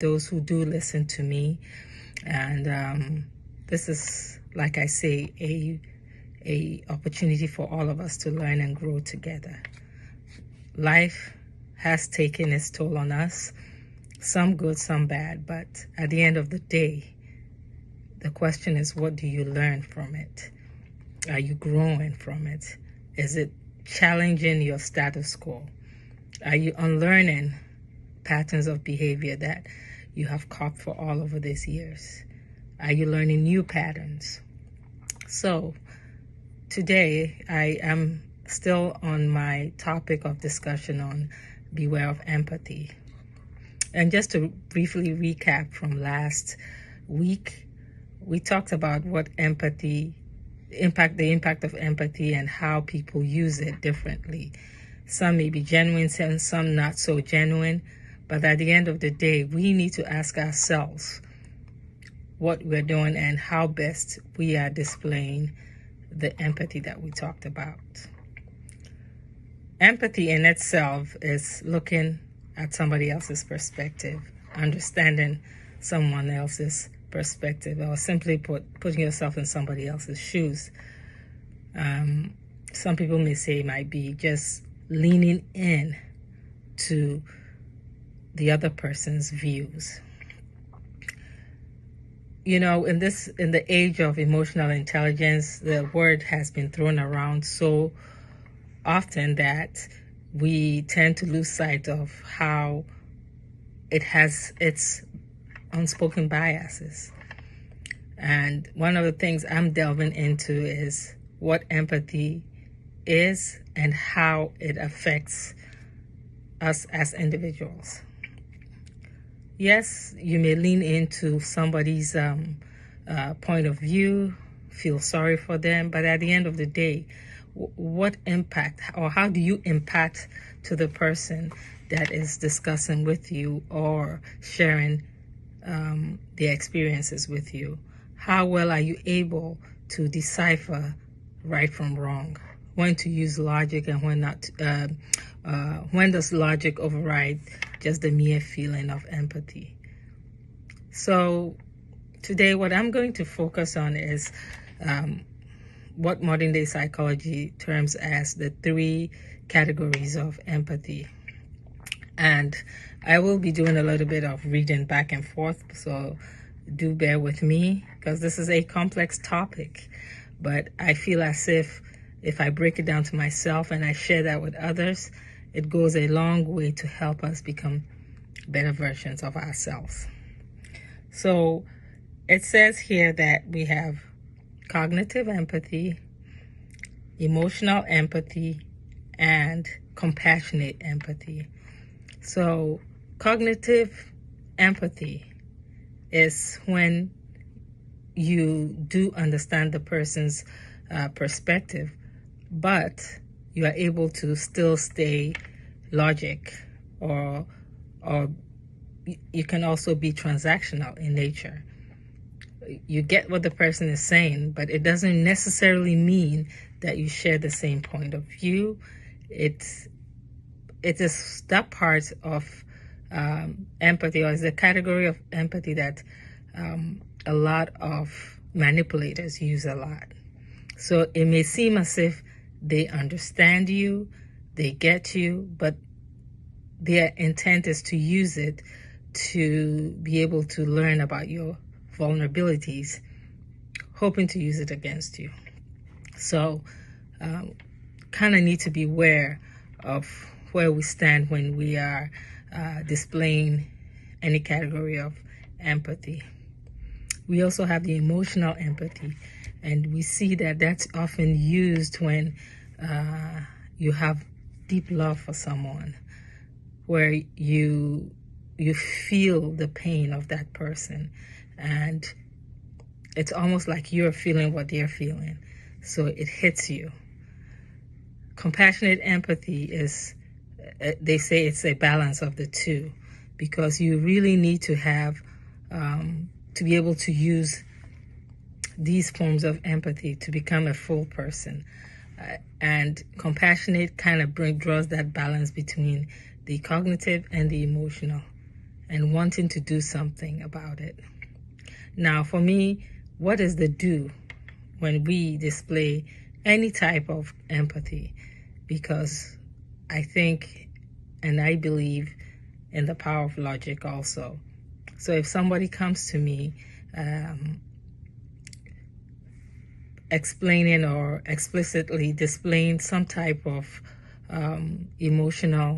those who do listen to me. And this is, like I say, a opportunity for all of us to learn and grow together. Life has taken its toll on us, some good, some bad, but at the end of the day, the question is, what do you learn from it? Are you growing from it? Is it challenging your status quo? Are you unlearning patterns of behavior that you have caught for all over these years? Are you learning new patterns? So today I am still on my topic of discussion on beware of empathy. And just to briefly recap from last week, we talked about what the impact of empathy and how people use it differently. Some may be genuine and some not so genuine, but at the end of the day, we need to ask ourselves what we're doing and how best we are displaying the empathy that we talked about. Empathy in itself is looking at somebody else's perspective, understanding someone else's perspective, or simply putting yourself in somebody else's shoes. Some people may say it might be just leaning in to the other person's views. You know, in the age of emotional intelligence, the word has been thrown around so often that we tend to lose sight of how it has its unspoken biases. And one of the things I'm delving into is what empathy is and how it affects us as individuals. Yes, you may lean into somebody's point of view, feel sorry for them, but at the end of the day, what impact or how do you impact to the person that is discussing with you or sharing their experiences with you? How well are you able to decipher right from wrong? When to use logic and when not? When does logic override just the mere feeling of empathy? So today what I'm going to focus on is what modern day psychology terms as the 3 categories of empathy. And I will be doing a little bit of reading back and forth, so do bear with me because this is a complex topic. But I feel as if I break it down to myself and I share that with others, it goes a long way to help us become better versions of ourselves. So it says here that we have cognitive empathy, emotional empathy, and compassionate empathy. So cognitive empathy is when you do understand the person's perspective, but you are able to still stay logic, or you can also be transactional in nature. You get what the person is saying, but it doesn't necessarily mean that you share the same point of view. It is that part of empathy, or is a category of empathy that a lot of manipulators use a lot. So it may seem as if they understand you, they get you, but their intent is to use it to be able to learn about your vulnerabilities, hoping to use it against you. So kind of need to be aware of where we stand when we are displaying any category of empathy. We also have the emotional empathy, and we see that that's often used when you have deep love for someone, where you feel the pain of that person, and it's almost like you're feeling what they're feeling, so it hits you. Compassionate empathy is, they say it's a balance of the two, because you really need to have to be able to use these forms of empathy to become a full person. And compassionate kind of draws that balance between the cognitive and the emotional. and wanting to do something about it. Now, for me, what is the do when we display any type of empathy? Because I think and I believe in the power of logic also. So if somebody comes to me explaining or explicitly displaying some type of emotional